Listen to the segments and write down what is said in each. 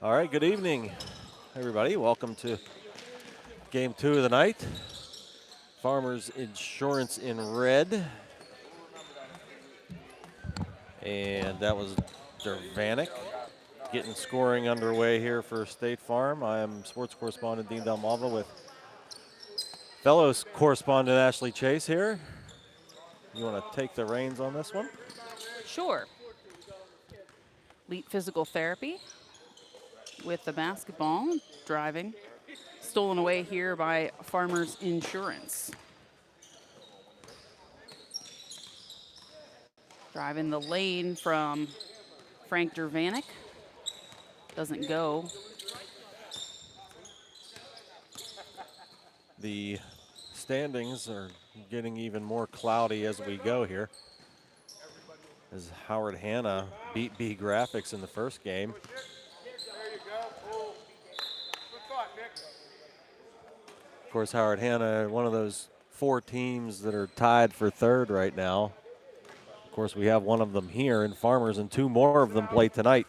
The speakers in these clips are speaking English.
All right, good evening, everybody. Welcome to game 2 of the night. Farmers Insurance in red. And that was Dervanic getting scoring underway here for State Farm. I am sports correspondent Dean Dalmava with fellow correspondent Ashley Chase here. You want to take the reins on this one? Sure. Elite physical therapy with the basketball driving. Stolen away here by Farmers Insurance. Driving the lane from Frank Dervanic. Doesn't go. The standings are getting even more cloudy as we go here, as Howard Hanna beat B Graphics in the first game. Of course, Howard Hanna, one of those 4 teams that are tied for third right now. Of course, we have one of them here in Farmers, and 2 more of them play tonight,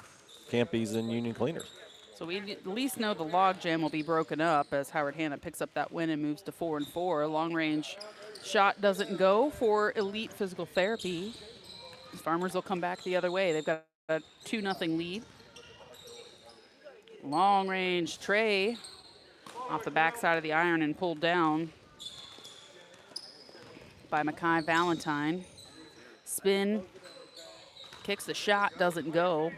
Campies and Union Cleaners. So we at least know the logjam will be broken up as Howard Hanna picks up that win and moves to 4-4. Long range shot doesn't go for Elite Physical Therapy. Farmers will come back the other way. They've got a 2-0 lead. Long range tray off the backside of the iron and pulled down by Makai Valentine. Spin, kicks the shot, doesn't go.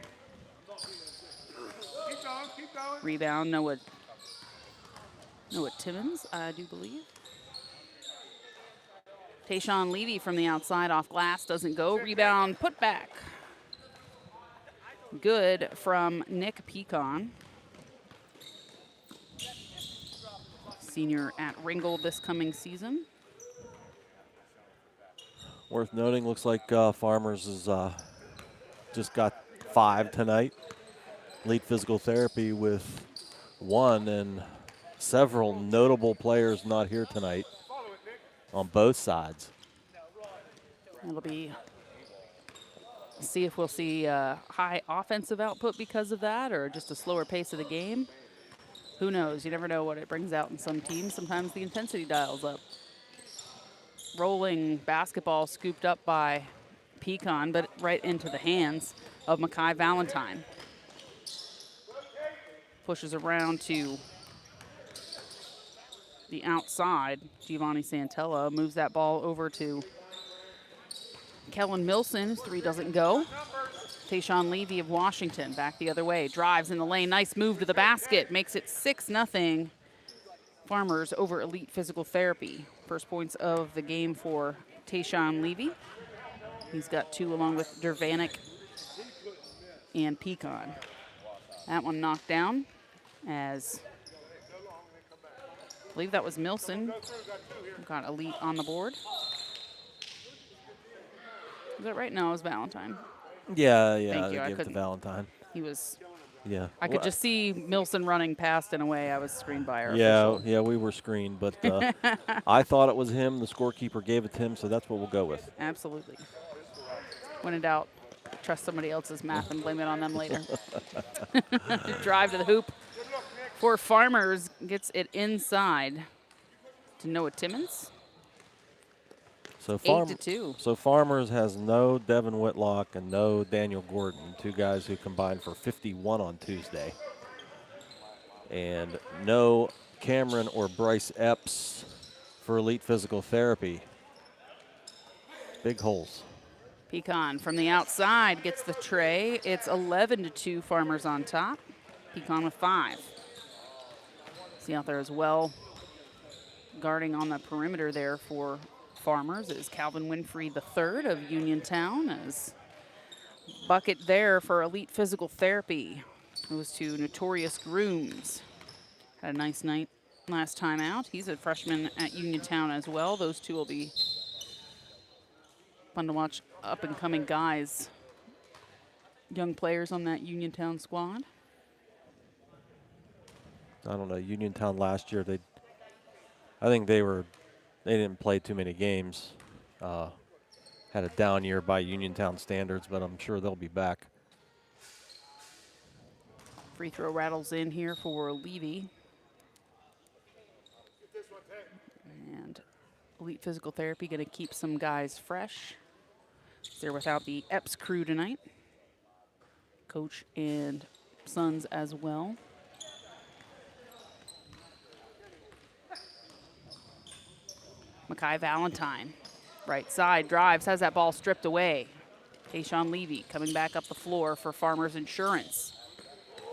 Rebound, Noah Timmons, I do believe. Tayshawn Levy from the outside off glass, doesn't go. Rebound, put back. Good from Nick Pecan. Senior at Ringgold this coming season. Worth noting, looks like Farmers has just got 5 tonight. Elite Physical Therapy with 1, and several notable players not here tonight on both sides. It'll be, see if we'll see high offensive output because of that or just a slower pace of the game. Who knows? You never know what it brings out in some teams. Sometimes the intensity dials up. Rolling basketball scooped up by Pecan, but right into the hands of Makai Valentine. Pushes around to the outside. Giovanni Santella moves that ball over to Kellen Milson. His 3 doesn't go. Tayshawn Levy of Washington back the other way. Drives in the lane. Nice move to the basket. Makes it 6-0. Farmers over Elite Physical Therapy. First points of the game for Tayshawn Levy. He's got 2 along with Dervanic and Pecan. That one knocked down as I believe that was Milson. Got Elite on the board. Is that right? No, it was Valentine. Yeah, Thank you. give it to Valentine. He was. Yeah. I could just see Milson running past in a way. I was screened by our Yeah, official. yeah, we were screened, but I thought it was him. The scorekeeper gave it to him, so that's what we'll go with. Absolutely. When in doubt, trust somebody else's math and blame it on them later. Drive to the hoop for Farmers. Gets it inside to Noah Timmons. So 8-2. So Farmers has no Devin Whitlock and no Daniel Gordon, 2 guys who combined for 51 on Tuesday. And no Cameron or Bryce Epps for Elite Physical Therapy. Big holes. Pecan from the outside gets the tray. It's 11-2, Farmers on top. Pecan with 5. See out there as well. Guarding on the perimeter there for Farmers is Calvin Winfrey III of Uniontown. As bucket there for Elite Physical Therapy. Goes to Notorious Grooms. Had a nice night last time out. He's a freshman at Uniontown as well. Those 2 will be fun to watch, up-and-coming guys, young players on that Uniontown squad. I don't know, Uniontown last year, I think they didn't play too many games. Had a down year by Uniontown standards, but I'm sure they'll be back. Free throw rattles in here for Levy. And Elite Physical Therapy going to keep some guys fresh. They're without the Epps crew tonight. Coach and sons as well. Makai Valentine, right side, drives, has that ball stripped away. Tayshawn Levy coming back up the floor for Farmers Insurance.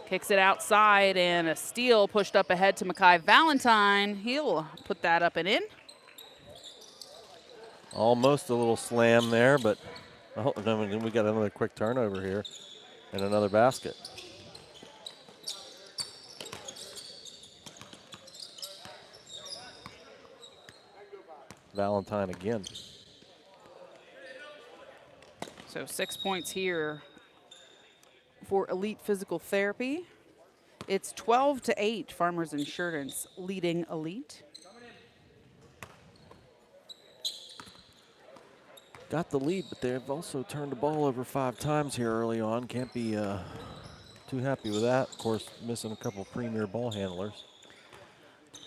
Kicks it outside, and a steal pushed up ahead to Makai Valentine. He'll put that up and in. Almost a little slam there, but we got another quick turnover here and another basket. Valentine again. So 6 points here for Elite Physical Therapy. It's 12-8, Farmers Insurance leading Elite. Got the lead, but they've also turned the ball over 5 times here early on. Can't be too happy with that. Of course, missing a couple premier ball handlers.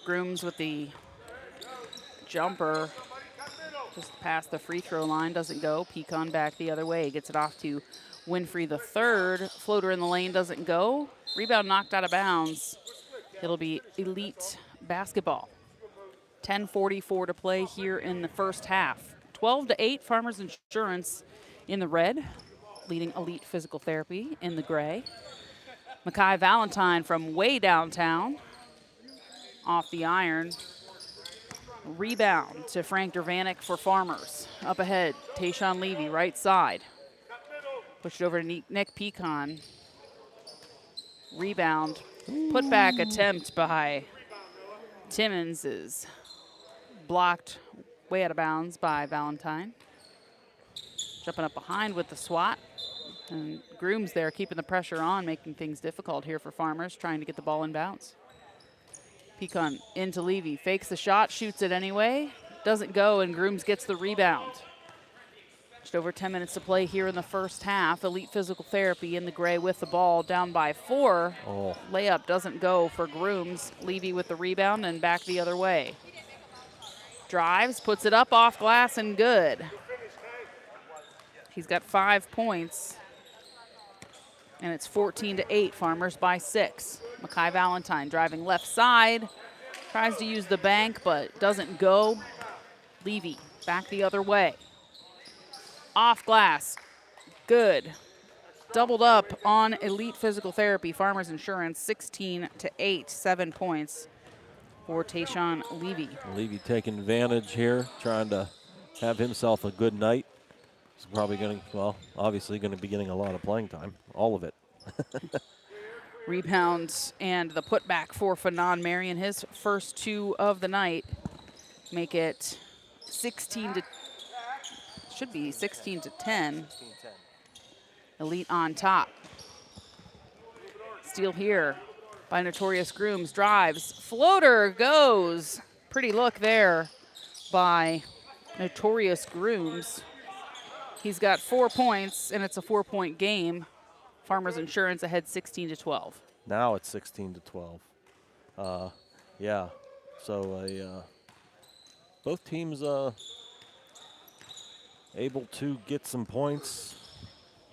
Grooms with the jumper just past the free throw line, doesn't go. Pecan back the other way, gets it off to Winfrey the third. Floater in the lane doesn't go. Rebound knocked out of bounds. It'll be Elite basketball. 10:44 to play here in the first half. 12-8, Farmers Insurance in the red, leading Elite Physical Therapy in the gray. Makai Valentine from way downtown, off the iron. Rebound to Frank Dervanic for Farmers. Up ahead, Tayshawn Levy, right side. Pushed over to Nick Pecan. Rebound. Putback attempt by Timmons is blocked way out of bounds by Valentine. Jumping up behind with the swat. And Grooms there keeping the pressure on, making things difficult here for Farmers, trying to get the ball in bounds. Pecan into Levy, fakes the shot, shoots it anyway. Doesn't go, and Grooms gets the rebound. Just over 10 minutes to play here in the first half. Elite Physical Therapy in the gray with the ball, down by 4. Oh. Layup doesn't go for Grooms. Levy with the rebound and back the other way. Drives, puts it up off glass and good. He's got 5 points. And it's 14-8, Farmers by 6. Makai Valentine driving left side. Tries to use the bank, but doesn't go. Levy back the other way. Off glass, good. Doubled up on Elite Physical Therapy. Farmers Insurance, 16-8, 7 points for Tayshawn Levy. Levy taking advantage here, trying to have himself a good night. He's probably going to, well, obviously going to be getting a lot of playing time, all of it. Rebounds and the putback for Fanon Marion. His first 2 of the night make it 16-10. Elite on top. Steal here by Notorious Grooms. Drives. Floater goes. Pretty look there by Notorious Grooms. He's got 4 points, and it's a 4-point game. Farmers Insurance ahead 16-12. Now it's 16-12. Yeah. So both teams able to get some points,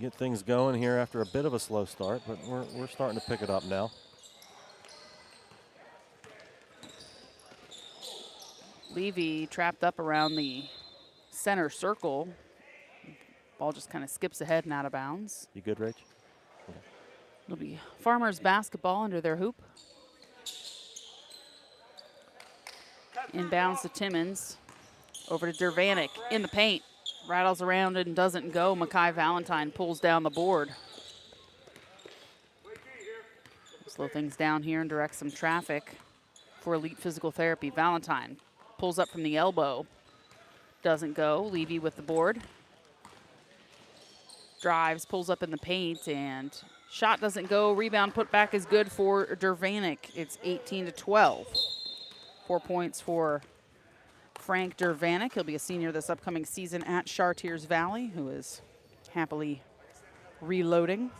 get things going here after a bit of a slow start, but we're starting to pick it up now. Levy trapped up around the center circle. Ball just kind of skips ahead and out of bounds. You good, Rach? It'll be Farmers basketball under their hoop. Inbounds to Timmons. Over to Dervanic in the paint. Rattles around and doesn't go. Makai Valentine pulls down the board. Slow things down here and direct some traffic for Elite Physical Therapy. Valentine pulls up from the elbow. Doesn't go. Levy with the board. Drives, pulls up in the paint, and shot doesn't go. Rebound put back is good for Dervanic. It's 18-12. 4 points for Frank Dervanic. He'll be a senior this upcoming season at Chartiers Valley, who is happily reloading.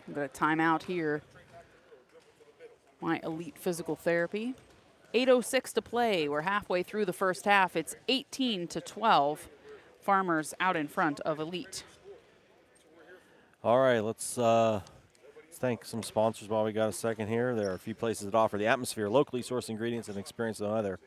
I'm going to timeout here. My Elite Physical Therapy. 8:06 to play. We're halfway through the first half. It's 18-12. Farmers out in front of Elite. All right, let's thank some sponsors while we got a second here. There are a few places that offer the atmosphere, locally sourced ingredients, and experience no other.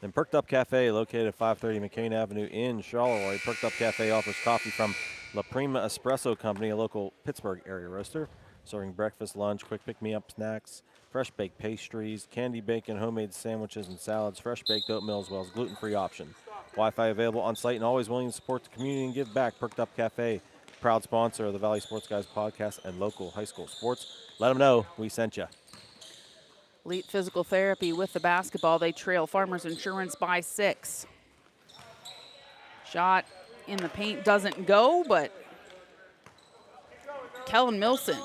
Then Perked Up Cafe, located at 530 McCain Avenue in Charleroi. Perked Up Cafe offers coffee from La Prima Espresso Company, a local Pittsburgh area roaster, serving breakfast, lunch, quick pick-me-up snacks, fresh baked pastries, candy bacon, homemade sandwiches and salads, fresh baked oatmeal, as well as gluten-free option. Wi-Fi available on site and always willing to support the community and give back. Perked Up Cafe, proud sponsor of the Valley Sports Guys podcast and local high school sports. Let them know we sent you. Elite Physical Therapy with the basketball. They trail Farmers Insurance by 6. Shot in the paint doesn't go, but Kellen Milson,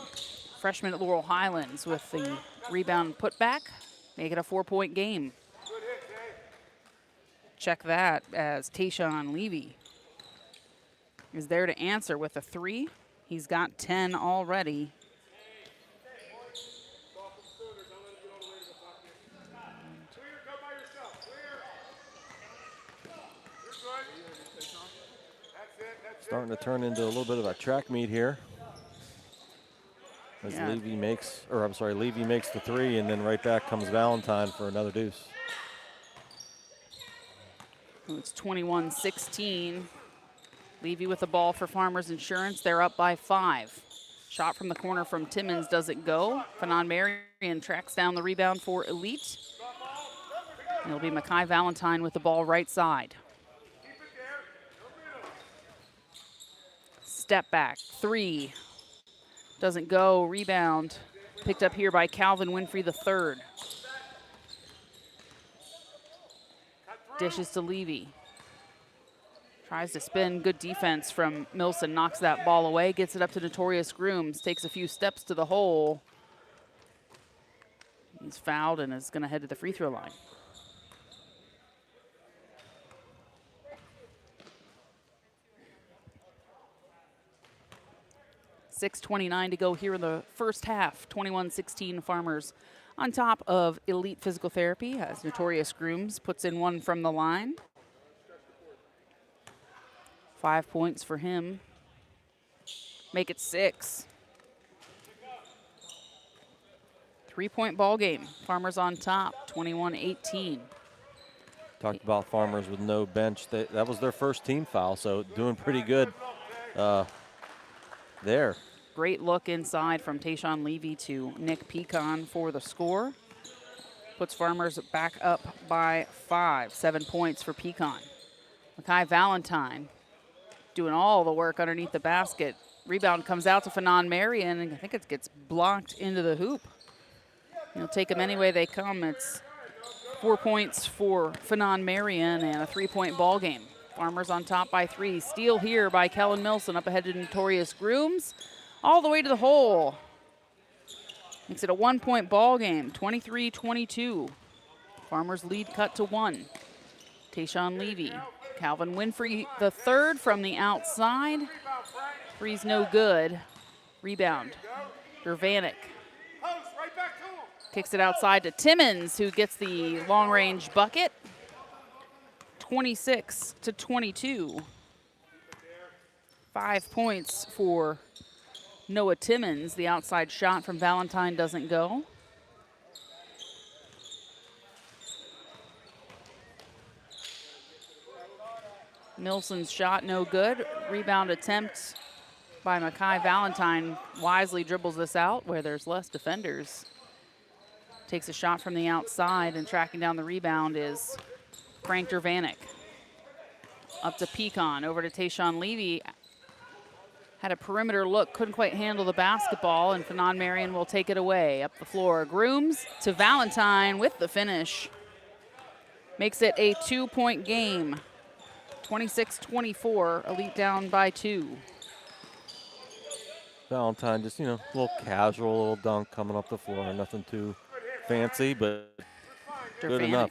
freshman at Laurel Highlands, with the rebound putback, make it a 4-point game. Check that as Tayshawn Levy is there to answer with a 3. He's got 10 already. Starting to turn into a little bit of a track meet here. As Yeah. Levy makes the 3, and then right back comes Valentine for another deuce. It's 21-16. Levy with the ball for Farmers Insurance. They're up by 5. Shot from the corner from Timmons doesn't go. Fanon Marion tracks down the rebound for Elite. It'll be Makai Valentine with the ball right side. Step back, 3. Doesn't go, rebound. Picked up here by Calvin Winfrey III. Dishes to Levy. Tries to spin, good defense from Milson, knocks that ball away, gets it up to Notorious Grooms, takes a few steps to the hole. He's fouled and is gonna head to the free throw line. .6:29 to go here in the first half. 21-16 Farmers on top of Elite Physical Therapy as Notorious Grooms puts in one from the line. 5 points for him. Make it 6. 3-point ball game. Farmers on top, 21-18. Talked about Farmers with no bench. That was their first team foul, so doing pretty good there. Great look inside from Tayshawn Levy to Nick Pecan for the score. Puts Farmers back up by 5. 7 points for Pecan. Makai Valentine doing all the work underneath the basket. Rebound comes out to Fanon Marion, and I think it gets blocked into the hoop. He'll take them any way they come. It's 4 points for Fanon Marion and a 3-point ball game. Farmers on top by 3. Steal here by Kellen Milson, up ahead to Notorious Grooms. All the way to the hole. Makes it a 1-point ball game, 23-22. Farmers lead cut to 1. Tayshawn Levy. Calvin Winfrey III from the outside. Three's no good. Rebound. Dervanik. Kicks it outside to Timmons, who gets the long-range bucket. 26-22. 5 points for Noah Timmons. The outside shot from Valentine doesn't go. Milson's shot no good. Rebound attempt by Makai Valentine. Wisely dribbles this out where there's less defenders. Takes a shot from the outside, and tracking down the rebound is Frank Dervanik. Up to Pecan, over to Tayshawn Levy. Had a perimeter look, couldn't quite handle the basketball, and Fanon Marion will take it away. Up the floor, Grooms to Valentine with the finish. Makes it a 2-point game. 26-24, Elite down by 2. Valentine just, a little casual, little dunk coming up the floor. Nothing too fancy, but good enough.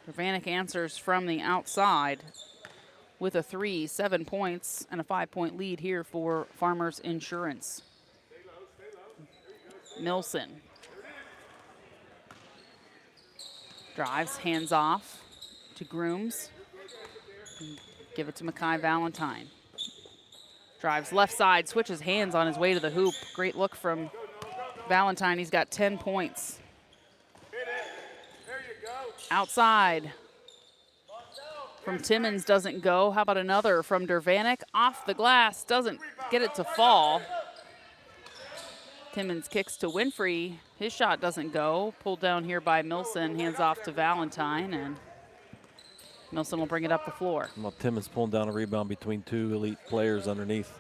Dervanik answers from the outside with a 3, 7 points, and a 5-point lead here for Farmers Insurance. Milson. Drives, hands off to Grooms. Give it to Makai Valentine. Drives left side, switches hands on his way to the hoop. Great look from Valentine. He's got 10 points. Outside from Timmons doesn't go. How about another from Dervanik? Off the glass, doesn't get it to fall. Timmons kicks to Winfrey. His shot doesn't go. Pulled down here by Milson. Hands off to Valentine, and Milson will bring it up the floor. Well, Timmons pulling down a rebound between two elite players underneath.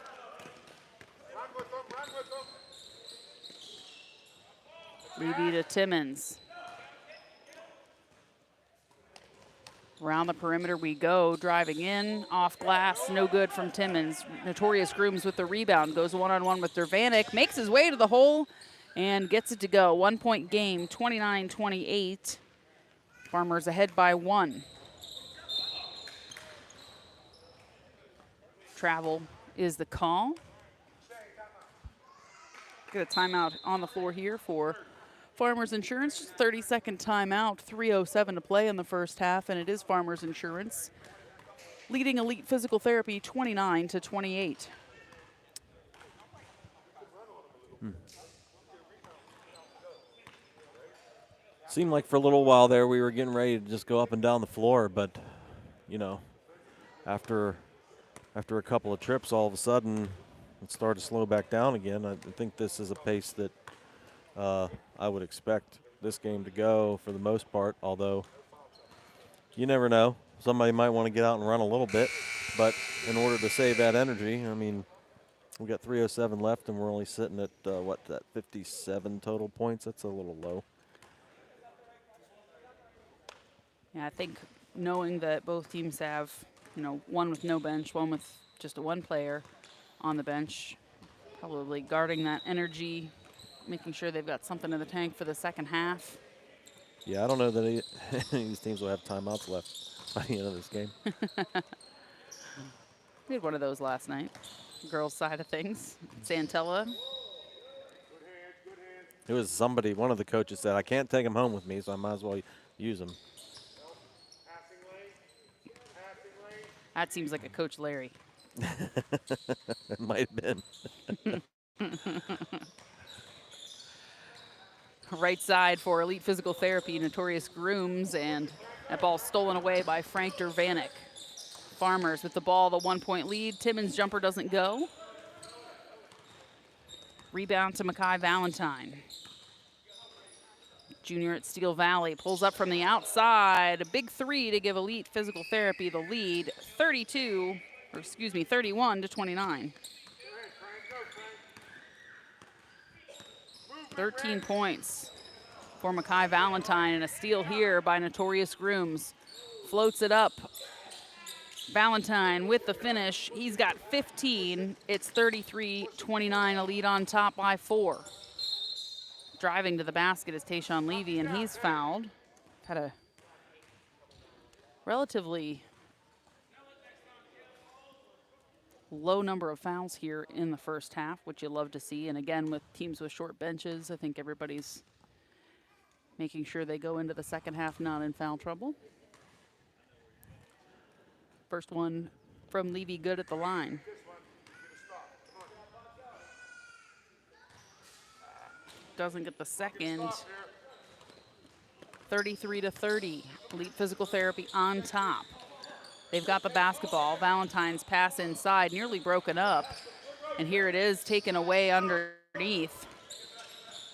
Levy to Timmons. Around the perimeter we go, driving in, off glass, no good from Timmons. Notorious Grooms with the rebound, goes one-on-one with Dervanik, makes his way to the hole and gets it to go. 1 point game, 29-28. Farmers ahead by 1. Travel is the call. Get a timeout on the floor here for Farmers Insurance, just 30-second timeout, 3:07 to play in the first half, and it is Farmers Insurance leading Elite Physical Therapy 29-28. Seemed like for a little while there we were getting ready to just go up and down the floor, but, you know, after a couple of trips, all of a sudden it started to slow back down again. I think this is a pace that I would expect this game to go for the most part, although you never know. Somebody might want to get out and run a little bit, but in order to save that energy, I mean, we got 3:07 left and we're only sitting at, what, that 57 total points? That's a little low. Yeah, I think knowing that both teams have, you know, one with no bench, one with just a one player on the bench, probably guarding that energy, making sure they've got something in the tank for the second half. Yeah, I don't know that any of these teams will have timeouts left by the end of this game. We had one of those last night, girls' side of things. Santella. It was somebody, one of the coaches said, I can't take them home with me, so I might as well use them. That seems like a Coach Larry. It might have been. Right side for Elite Physical Therapy, Notorious Grooms, and that ball stolen away by Frank Dervanik. Farmers with the ball, the 1 point lead. Timmons' jumper doesn't go. Rebound to Makai Valentine. Junior at Steel Valley pulls up from the outside. A big three to give Elite Physical Therapy the lead, 31-29. 13 points for Makai Valentine, and a steal here by Notorious Grooms. Floats it up. Valentine with the finish. He's got 15. It's 33-29, a lead on top by 4. Driving to the basket is Tayshawn Levy, and he's fouled. Had a relatively low number of fouls here in the first half, which you love to see. And again, with teams with short benches, I think everybody's making sure they go into the second half not in foul trouble. First one from Levy, good at the line. Doesn't get the second. 33-30, Elite Physical Therapy on top. They've got the basketball. Valentine's pass inside, nearly broken up. And here it is, taken away underneath.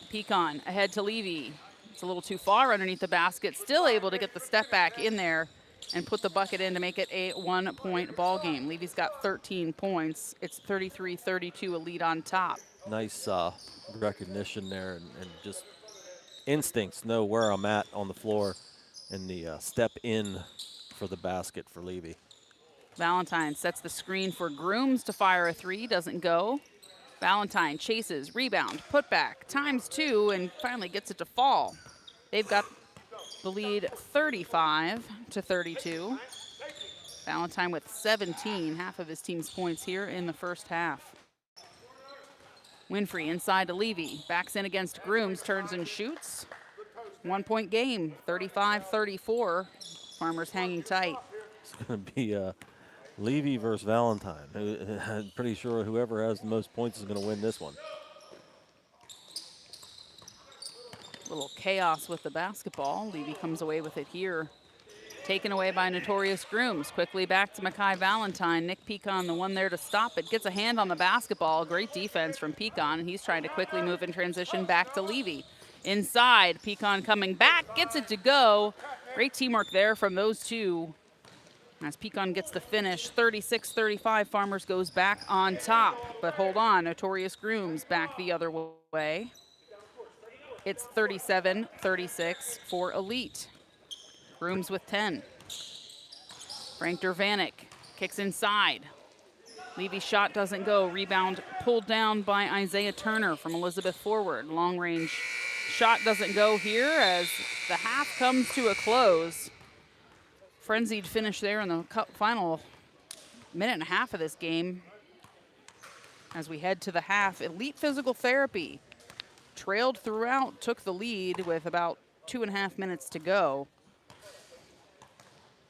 Pecan ahead to Levy. It's a little too far underneath the basket. Still able to get the step back in there and put the bucket in to make it a 1 point ball game. Levy's got 13 points. It's 33-32, a lead on top. Nice recognition there and just instincts, know where I'm at on the floor, and the step in for the basket for Levy. Valentine sets the screen for Grooms to fire a three, doesn't go. Valentine chases, rebound, put back, times 2, and finally gets it to fall. They've got the lead 35-32. Valentine with 17, half of his team's points here in the first half. Winfrey inside to Levy. Backs in against Grooms, turns and shoots. 1 point game, 35-34. Farmers hanging tight. It's going to be Levy versus Valentine. I'm pretty sure whoever has the most points is going to win this one. Little chaos with the basketball. Levy comes away with it here. Taken away by Notorious Grooms. Quickly back to Mackay Valentine. Nick Pecan, the one there to stop it. Gets a hand on the basketball. Great defense from Pecan. He's trying to quickly move in transition back to Levy. Inside, Pecan coming back. Gets it to go. Great teamwork there from those two. As Pecan gets the finish, 36-35. Farmers goes back on top. But hold on, Notorious Grooms back the other way. It's 37-36 for Elite. Grooms with 10. Frank Dervanik kicks inside. Levy's shot doesn't go. Rebound pulled down by Isaiah Turner from Elizabeth forward. Long range shot doesn't go here as the half comes to a close. Frenzied finish there in the final minute and a half of this game. As we head to the half, Elite Physical Therapy trailed throughout, took the lead with about 2.5 minutes to go.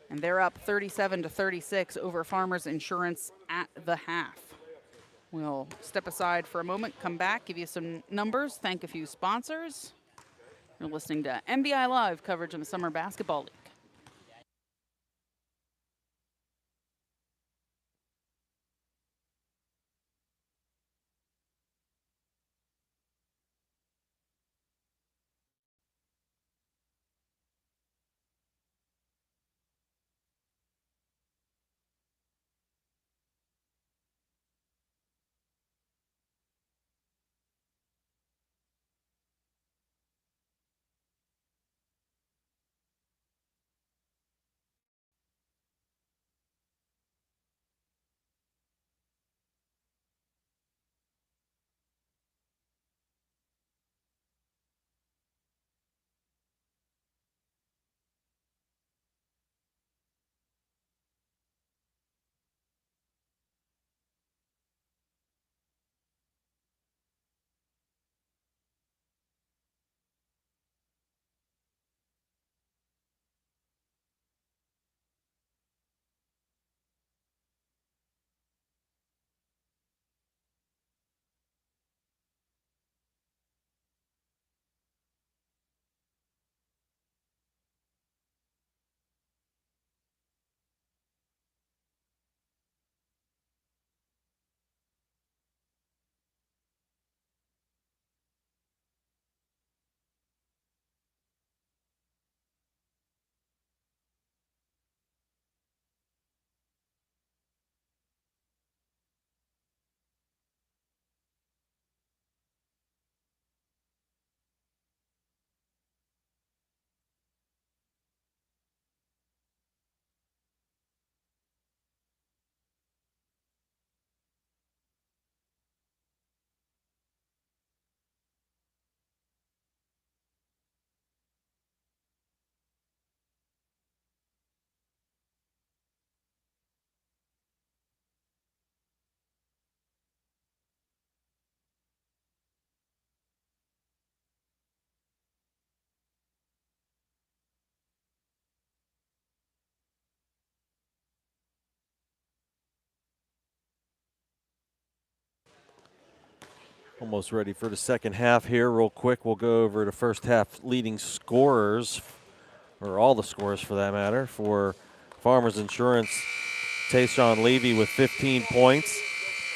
And they're up 37-36 over Farmers Insurance at the half. We'll step aside for a moment, come back, give you some numbers, thank a few sponsors. You're listening to MVI Live coverage of the Summer Basketball League. Almost ready for the second half here. Real quick, we'll go over the first half leading scorers, or all the scorers for that matter, for Farmers Insurance. Tayshawn Levy with 15 points.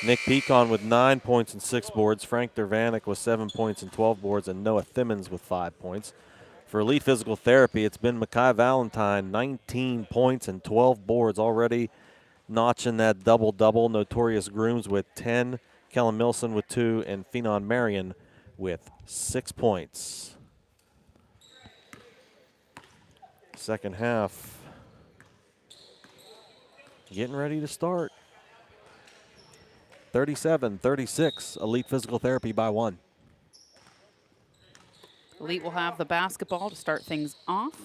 Nick Pecan with 9 points and 6 boards. Frank Dervanik with 7 points and 12 boards. And Noah Thimmons with 5 points. For Elite Physical Therapy, it's been Mackay Valentine, 19 points and 12 boards, already notching that double-double. Notorious Grooms with 10. Kellen Milson with 2. And Phenon Marion with 6 points. Second half getting ready to start. 37-36, Elite Physical Therapy by 1. Elite will have the basketball to start things off.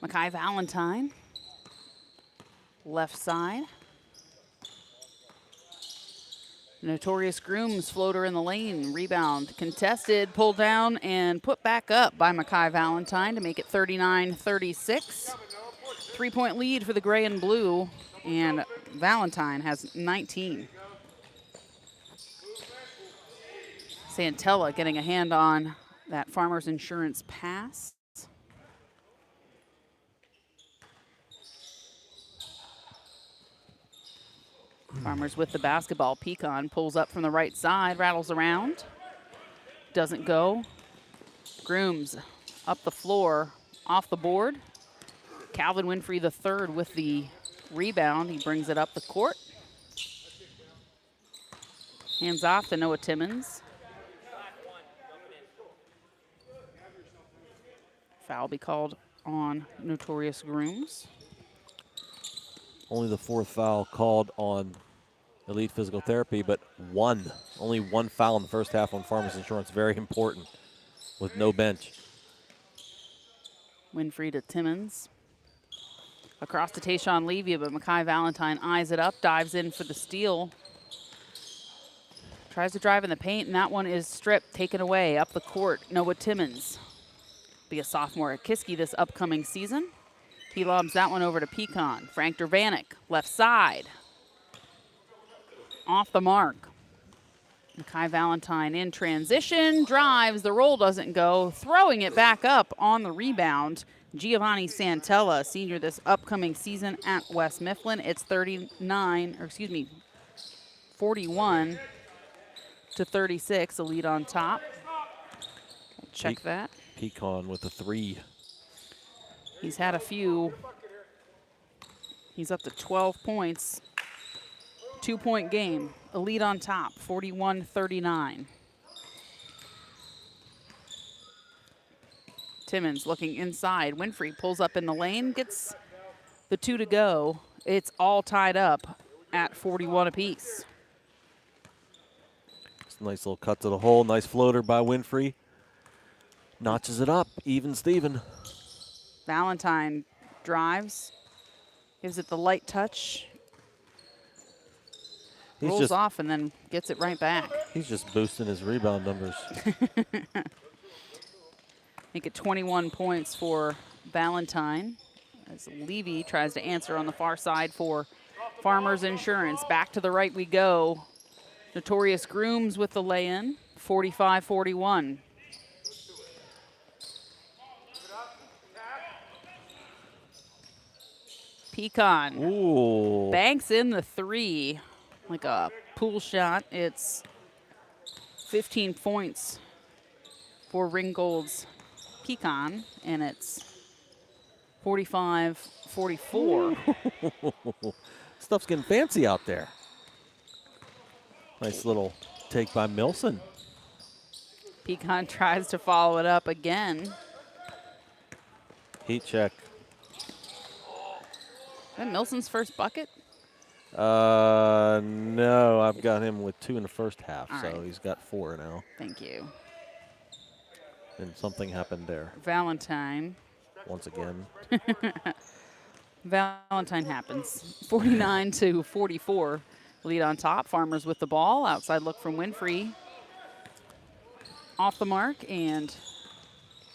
Mackay Valentine, left side. Notorious Grooms floater in the lane. Rebound contested, pulled down, and put back up by Makai Valentine to make it 39-36. 3-point lead for the gray and blue, and Valentine has 19. Santella getting a hand on that Farmers Insurance pass. Farmers with the basketball. Pecan pulls up from the right side, rattles around. Doesn't go. Grooms up the floor, off the board. Calvin Winfrey III with the rebound. He brings it up the court. Hands off to Noah Timmons. Foul be called on Notorious Grooms. Only the 4th foul called on Elite Physical Therapy, but only one foul in the first half on Farmers Insurance. Very important with no bench. Winfrey to Timmons. Across to Tayshawn Levy, but Makai Valentine eyes it up, dives in for the steal. Tries to drive in the paint, and that one is stripped, taken away up the court. Noah Timmons. Be a sophomore at Kiski this upcoming season. He lobs that one over to Pecan. Frank Dervanic, left side. Off the mark. Makai Valentine in transition, drives, the roll doesn't go, throwing it back up on the rebound. Giovanni Santella, senior this upcoming season at West Mifflin. It's 41-36, a lead on top. We'll check that. Pecan with a 3. He's had a few. He's up to 12 points. 2-point game. A lead on top, 41-39. Timmons looking inside. Winfrey pulls up in the lane, gets the 2 to go. It's all tied up at 41 apiece. Just a nice little cut to the hole. Nice floater by Winfrey. Notches it up. Even Steven. Valentine drives. Gives it the light touch. Rolls off and then gets it right back. He's just boosting his rebound numbers. Make it 21 points for Valentine as Levy tries to answer on the far side for Farmers Insurance. Back to the right we go. Notorious Grooms with the lay-in, 45-41. Pecan. Ooh. Banks in the 3 like a pool shot. It's 15 points for Ringgold's Pecan, and it's 45-44. Stuff's getting fancy out there. Nice little take by Milson. Pecan tries to follow it up again. Heat check. Is that Milson's first bucket? No, I've got him with 2 in the first half, All so right. he's got 4 now. Thank you. And something happened there Valentine. once again. Valentine happens. 49-44. Lead on top. Farmers with the ball. Outside look from Winfrey. Off the mark, and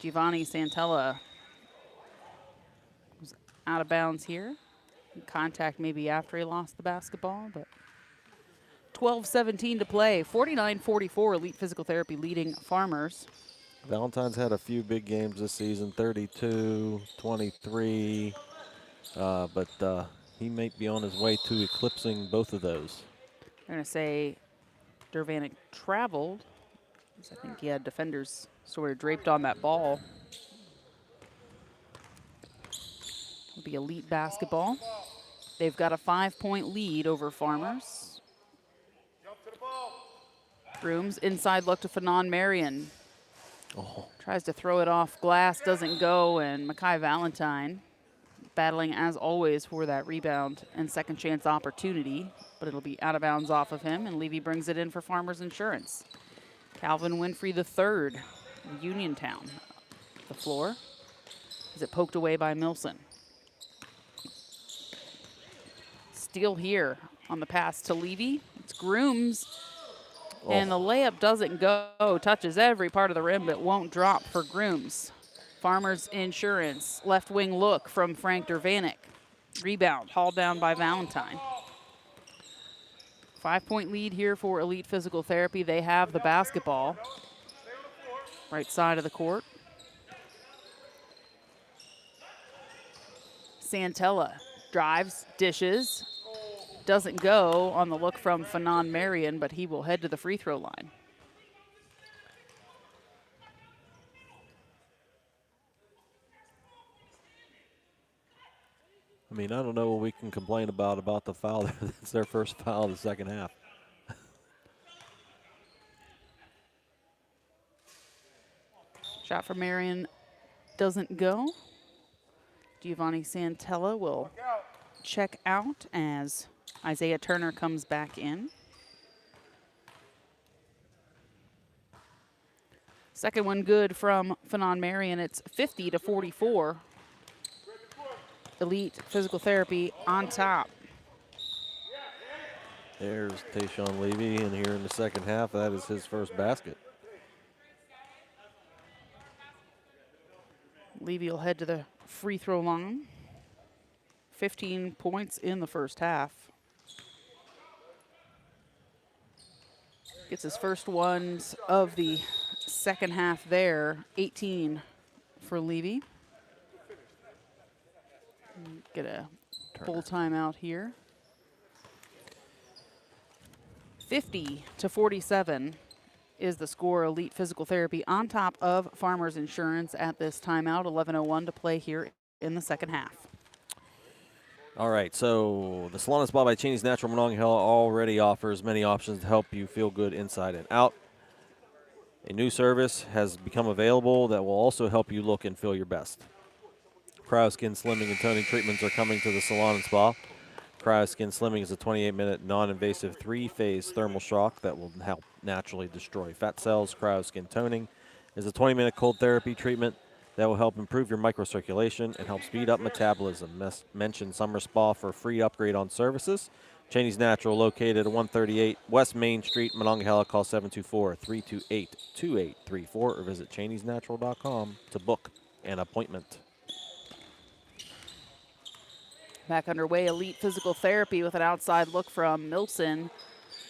Giovanni Santella was out of bounds here. Contact maybe after he lost the basketball, but 12:17 to play. 49-44, Elite Physical Therapy leading Farmers. Valentine's had a few big games this season, 32, 23, but he may be on his way to eclipsing both of those. I'm going to say Dervanic traveled. I think he had defenders sort of draped on that ball. It'll be Elite basketball. They've got a 5-point lead over Farmers. Grooms, inside look to Fanon Marion. Oh. Tries to throw it off glass, doesn't go, and Makai Valentine battling as always for that rebound and second chance opportunity, but it'll be out of bounds off of him, and Levy brings it in for Farmers Insurance. Calvin Winfrey III, Uniontown. The floor. Is it poked away by Milson? Steal here on the pass to Levy. It's Grooms And the layup doesn't go, touches every part of the rim, but won't drop for Grooms. Farmers Insurance, left wing look from Frank Dervanik. Rebound, hauled down by Valentine. 5-point lead here for Elite Physical Therapy. They have the basketball. Right side of the court. Santella drives, dishes. Doesn't go on the look from Fanon Marion, but he will head to the free throw line. I mean, I don't know what we can complain about the foul. It's their first foul of the second half. Shot for Marion doesn't go. Giovanni Santella will check out as Isaiah Turner comes back in. Second one good from Fanon Marion. It's 50-44. Elite Physical Therapy on top. There's Tayshawn Levy, and here in the second half, that is his first basket. Levy will head to the free throw line. 15 points in the first half. Gets his first ones of the second half there. 18 for Levy. Get a full timeout here. 50-47 is the score. Elite Physical Therapy on top of Farmers Insurance at this timeout. 11:01 to play here in the second half. All right, so the Salon Spa by Cheney's Natural Monongahela already offers many options to help you feel good inside and out. A new service has become available that will also help you look and feel your best. Cryoskin Slimming and Toning treatments are coming to the Salon and Spa. Cryoskin Slimming is a 28-minute non-invasive 3-phase thermal shock that will help naturally destroy fat cells. Cryoskin Toning is a 20-minute cold therapy treatment that will help improve your microcirculation and help speed up metabolism. Mention Summer Spa for a free upgrade on services. Cheney's Natural, located at 138 West Main Street, Monongahela. Call 724-328-2834 or visit cheneysnatural.com to book an appointment. Back underway, Elite Physical Therapy with an outside look from Milson.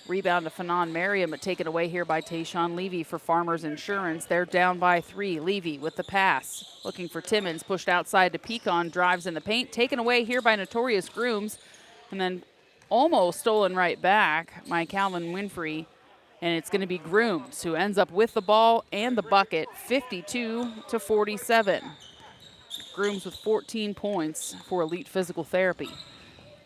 Rebound to Fanon Marion, but taken away here by Tayshawn Levy for Farmers Insurance. They're down by 3. Levy with the pass. Looking for Timmons, pushed outside to Pecan, drives in the paint. Taken away here by Notorious Grooms, and then almost stolen right back by Calvin Winfrey. And it's going to be Grooms who ends up with the ball and the bucket, 52-47. Grooms with 14 points for Elite Physical Therapy.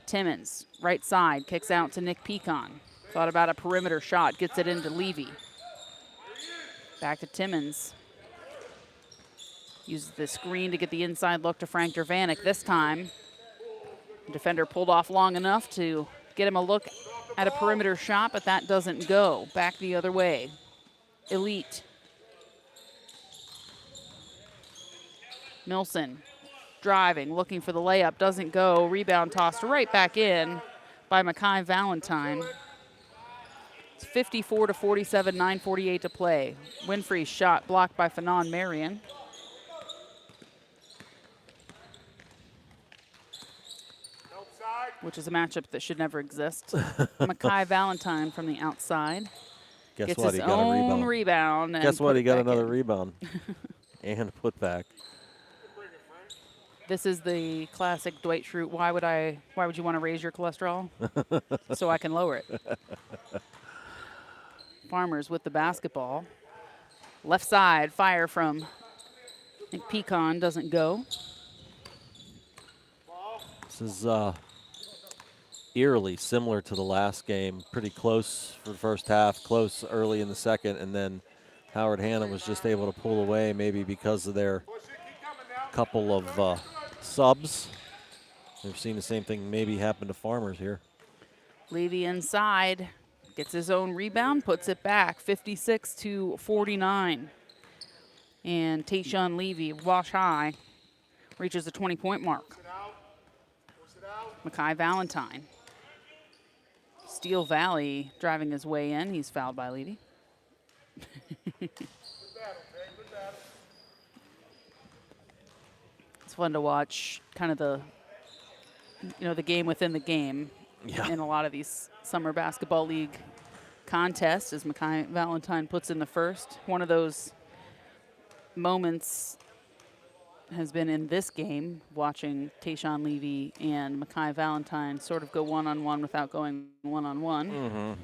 Timmons, right side, kicks out to Nick Pecan. Thought about a perimeter shot, gets it into Levy. Back to Timmons. Uses the screen to get the inside look to Frank Dervanik. This time, the defender pulled off long enough to get him a look at a perimeter shot, but that doesn't go. Back the other way. Elite. Milson driving, looking for the layup, doesn't go. Rebound tossed right back in by Makai Valentine. It's 54-47, 9:48 to play. Winfrey's shot blocked by Fanon Marion. Which is a matchup that should never exist. Makai Valentine from the outside. Guess Gets what? his He got a own rebound. and Guess what? put He it got back another in. rebound and put back. This is the classic Dwight Schrute. Why would you want to raise your cholesterol? So I can lower it. Farmers with the basketball. Left side, fire from Nick Pecan, doesn't go. This is eerily similar to the last game. Pretty close for the first half, close early in the second, and then Howard Hanna was just able to pull away, maybe because of their couple of subs. We've seen the same thing maybe happen to Farmers here. Levy inside, gets his own rebound, puts it back, 56-49. And Tayshawn Levy, Wash High, reaches the 20-point mark. Makai Valentine Steel Valley driving his way in. He's fouled by Levy. It's fun to watch kind of the game within the game in a lot of these Summer Basketball League contests as Makai Valentine puts in the first. One of those moments has been in this game, watching Tayshawn Levy and Makai Valentine sort of go one-on-one without going one-on-one.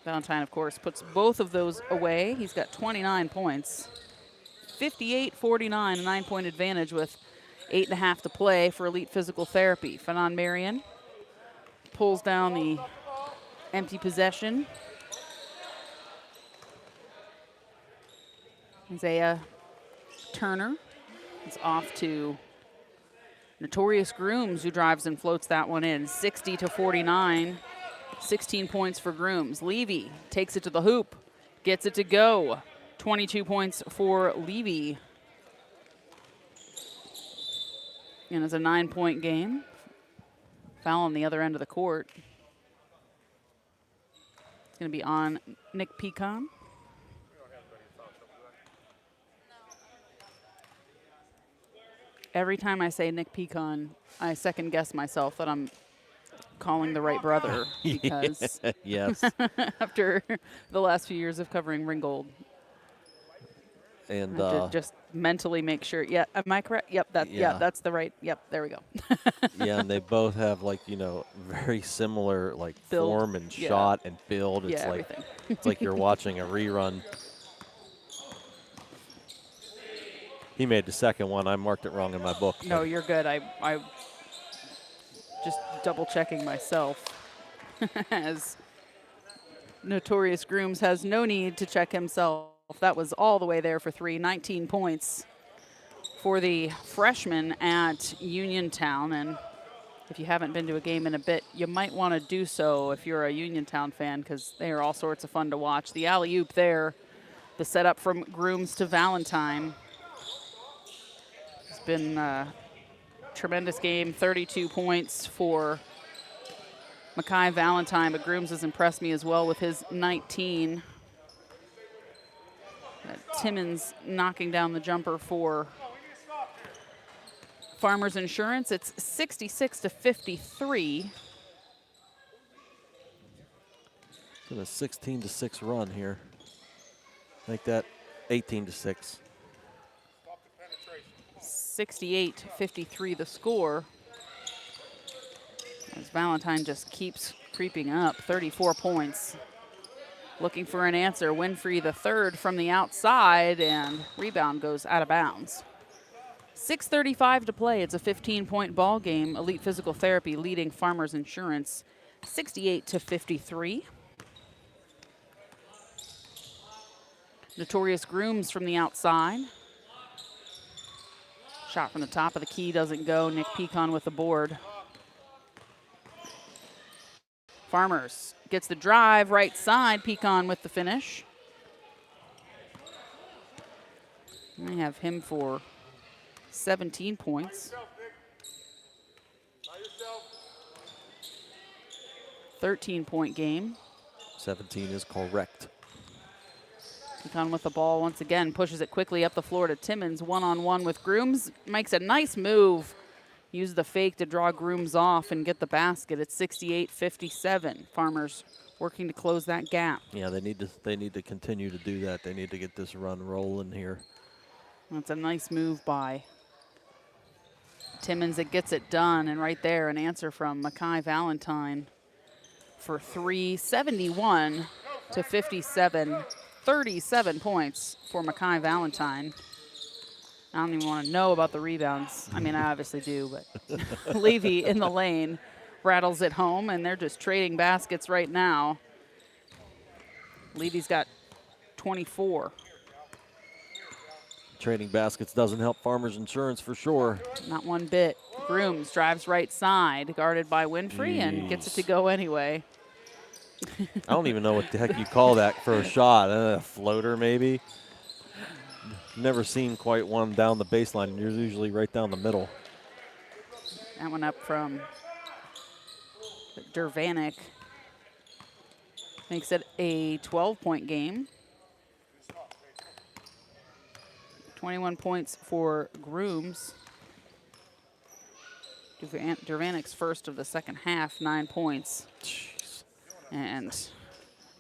Valentine, of course, puts both of those away. He's got 29 points. 58-49, a 9-point advantage with 8.5 to play for Elite Physical Therapy. Fanon Marion pulls down the empty possession. Isaiah Turner is off to Notorious Grooms, who drives and floats that one in. 60-49, 16 points for Grooms. Levy takes it to the hoop, gets it to go. 22 points for Levy. And it's a 9-point game. Foul on the other end of the court. It's going to be on Nick Pecan. Every time I say Nick Pecan, I second guess myself that I'm calling the right brother, because yes, after the last few years of covering Ringgold, and I have to just mentally make sure. Yeah, am I correct? Yep, that's the right. Yep, there we go. yeah, and they both have very similar Build. form and shot and build. It's everything. It's like you're watching a rerun. He made the second one. I marked it wrong in my book. No, you're good. I just double checking myself, as Notorious Grooms has no need to check himself. That was all the way there for three. 19 points for the freshman at Uniontown. And if you haven't been to a game in a bit, you might want to do so if you're a Uniontown fan, because they are all sorts of fun to watch. The alley-oop there, the setup from Grooms to Valentine. It's been a tremendous game. 32 points for Makai Valentine, but Grooms has impressed me as well with his 19. Timmons knocking down the jumper for Farmers Insurance. It's 66-53. It's been a 16-6 run here. Make that 18-6. 68-53 the score, as Valentine just keeps creeping up. 34 points. Looking for an answer. Winfrey the third from the outside, and rebound goes out of bounds. 6:35 to play. It's a 15-point ball game. Elite Physical Therapy leading Farmers Insurance 68-53. Notorious Grooms from the outside. Shot from the top of the key doesn't go. Nick Pecan with the board. Farmers gets the drive, right side. Pecan with the finish. I have him for 17 points. 13-point game. 17 is correct. Pecan with the ball once again, pushes it quickly up the floor to Timmons. One-on-one with Grooms. Makes a nice move. Use the fake to draw Grooms off and get the basket. It's 68-57. Farmers working to close that gap. Yeah, they need to continue to do that. They need to get this run rolling here. That's a nice move by Timmons that gets it done. And right there, an answer from Makai Valentine for 3. 71-57. 37 points for Makai Valentine. I don't even want to know about the rebounds. I mean, I obviously do, but Levy in the lane rattles it home, and they're just trading baskets right now. Levy's got 24. Trading baskets doesn't help Farmers Insurance for sure. Not one bit. Grooms drives right side, guarded by Winfrey, and gets it to go anyway. I don't even know what the heck you call that for a shot. A floater, maybe. Never seen quite one down the baseline. You're usually right down the middle. That one up from Dervanic. Makes it a 12-point game. 21 points for Grooms. Dervanik's first of the second half, 9 points. Jeez. And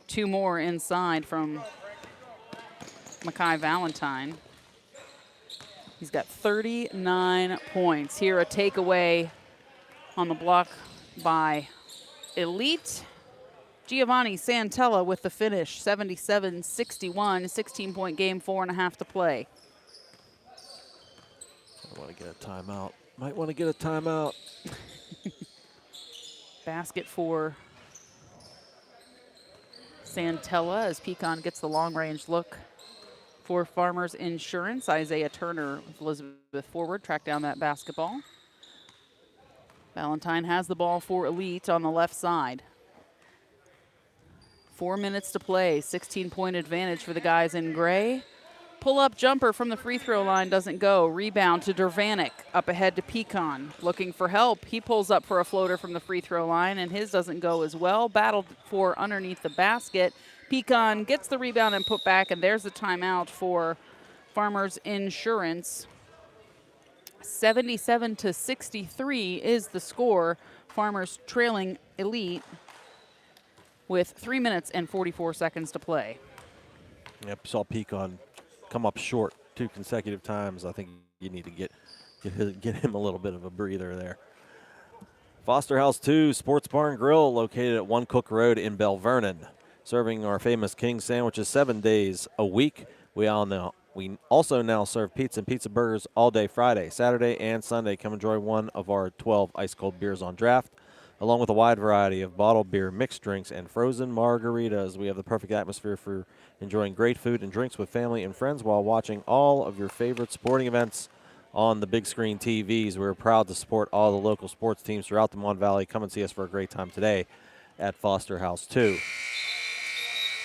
2 more inside from Makai Valentine. He's got 39 points. Here a takeaway on the block by Elite. Giovanni Santella with the finish, 77-61, 16-point game, 4.5 to play. I want to get a timeout. Might want to get a timeout. Basket for Santella as Pecan gets the long-range look for Farmers Insurance. Isaiah Turner with Elizabeth forward, track down that basketball. Valentine has the ball for Elite on the left side. 4 minutes to play, 16-point advantage for the guys in gray. Pull-up jumper from the free throw line doesn't go. Rebound to Dervanik, up ahead to Pecan. Looking for help. He pulls up for a floater from the free throw line, and his doesn't go as well. Battled for underneath the basket. Pecan gets the rebound and put back, and there's the timeout for Farmers Insurance. 77-63 is the score. Farmers trailing Elite with 3 minutes and 44 seconds to play. Yep, saw Pecan come up short 2 consecutive times. I think you need to get him a little bit of a breather there. Foster House 2 Sports Bar and Grill, located at 1 Cook Road in Bell Vernon, serving our famous King sandwiches 7 days a week. We also now serve pizza and pizza burgers all day Friday, Saturday, and Sunday. Come enjoy one of our 12 ice-cold beers on draft, along with a wide variety of bottled beer, mixed drinks, and frozen margaritas. We have the perfect atmosphere for enjoying great food and drinks with family and friends while watching all of your favorite sporting events on the big screen TVs. We're proud to support all the local sports teams throughout the Mon Valley. Come and see us for a great time today at Foster House 2.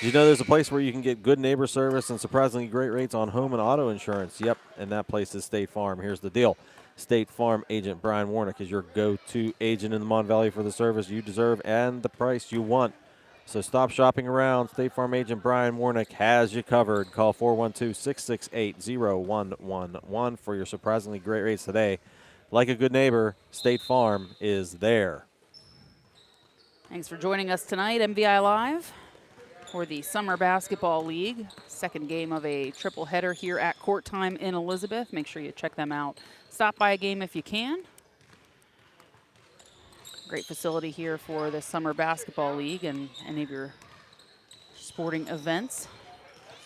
Did you know there's a place where you can get good neighbor service and surprisingly great rates on home and auto insurance? Yep, and that place is State Farm. Here's the deal. State Farm agent Brian Warnick is your go-to agent in the Mon Valley for the service you deserve and the price you want. So stop shopping around. State Farm agent Brian Warnick has you covered. Call 412-668-0111 for your surprisingly great rates today. Like a good neighbor, State Farm is there. Thanks for joining us tonight, MVI Live, for the Summer Basketball League. Second game of a triple header here at Court Time in Elizabeth. Make sure you check them out. Stop by a game if you can. Great facility here for the Summer Basketball League and any of your sporting events.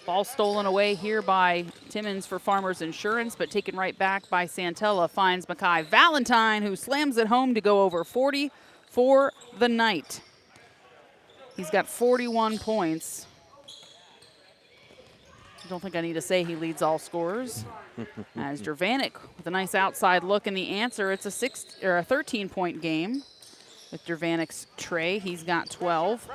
Ball stolen away here by Timmons for Farmers Insurance, but taken right back by Santella. Finds Makai Valentine, who slams it home to go over 40 for the night. He's got 41 points. I don't think I need to say he leads all scorers. As Dervanik with a nice outside look, and the answer, it's a 13-point game with Dervanik's tray. He's got 12.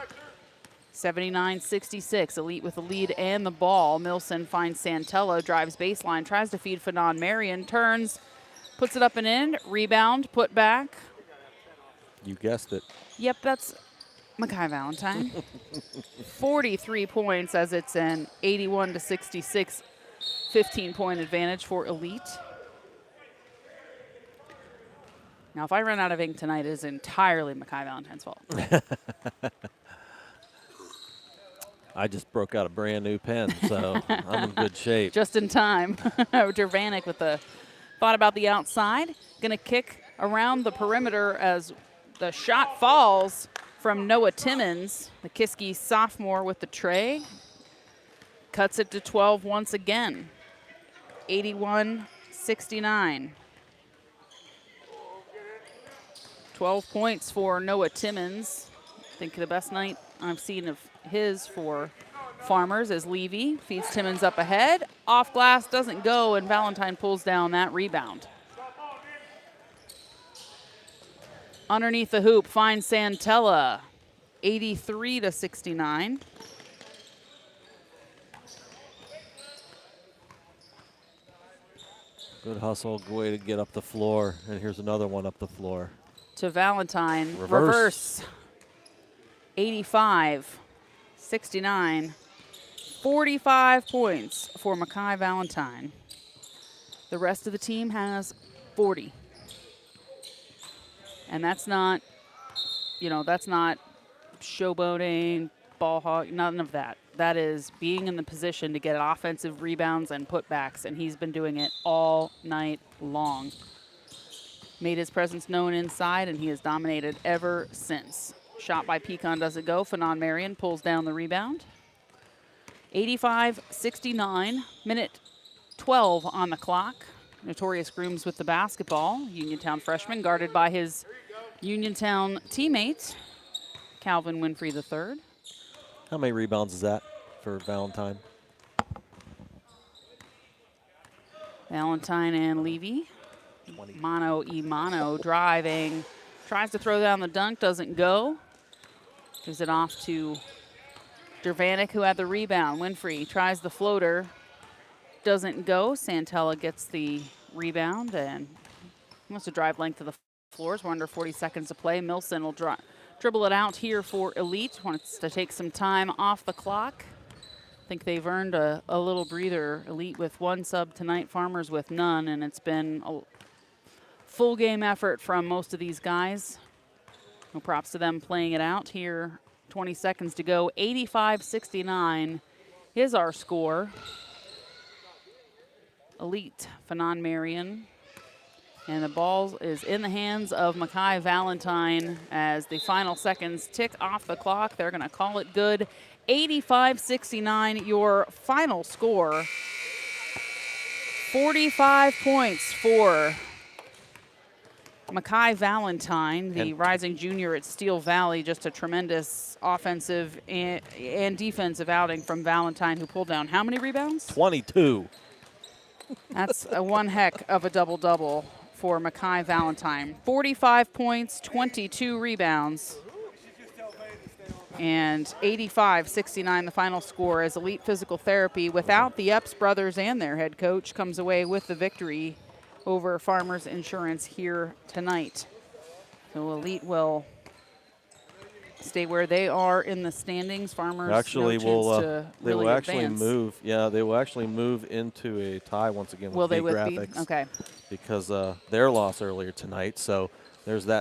79-66. Elite with the lead and the ball. Milson finds Santella, drives baseline, tries to feed Fanon Marion, turns, puts it up and in. Rebound, put back. You guessed it. Yep, that's Makai Valentine. 43 points as it's an 81-66 15-point advantage for Elite. Now, if I run out of ink tonight, it is entirely Makai Valentine's fault. I just broke out a brand new pen, so I'm in good shape. Just in time. Dervanik with the thought about the outside. Going to kick around the perimeter as the shot falls from Noah Timmons, the Kiski sophomore with the tray. Cuts it to 12 once again. 81-69. 12 points for Noah Timmons. I think the best night I've seen of his for Farmers as Levy feeds Timmons up ahead. Off glass, doesn't go, and Valentine pulls down that rebound. Underneath the hoop, finds Santella. 83-69. Good hustle, good way to get up the floor. And here's another one up the floor. To Valentine. Reverse. 85-69. 69. 45 points for Mackay Valentine. The rest of the team has 40. And that's not, that's not showboating, ball hog, none of that. That is being in the position to get offensive rebounds and putbacks, and he's been doing it all night long. Made his presence known inside, and he has dominated ever since. Shot by Pecan doesn't go. Fanon Marion pulls down the rebound. 85-69, minute 12 on the clock. Notorious Grooms with the basketball. Uniontown freshman guarded by his Uniontown teammate, Calvin Winfrey III. How many rebounds is that for Valentine? Valentine and Levy. 20. Mano driving. Tries to throw down the dunk, doesn't go. Gives it off to Dervanic, who had the rebound. Winfrey tries the floater. Doesn't go. Santella gets the rebound and wants to drive length to the floors. We're under 40 seconds to play. Milson will dribble it out here for Elite. Wants to take some time off the clock. I think they've earned a little breather. Elite with one sub tonight, Farmers with none, and it's been a full game effort from most of these guys. No props to them playing it out here. 20 seconds to go. 85-69 is our score. Elite, Fanon Marion. And the ball is in the hands of Mackay Valentine as the final seconds tick off the clock. They're going to call it good. 85-69, your final score. 45 points for Mackay Valentine, the rising junior at Steel Valley. Just a tremendous offensive and defensive outing from Valentine, who pulled down how many rebounds? 22. That's one heck of a double-double for Mackay Valentine. 45 points, 22 rebounds, and 85-69 the final score as Elite Physical Therapy, without the Epps brothers and their head coach, comes away with the victory over Farmers Insurance here tonight. So Elite will stay where they are in the standings. Farmers actually they will actually move. Yeah, they will actually move into a tie once again with Will they with Graphics. Okay. Because their loss earlier tonight. So there's that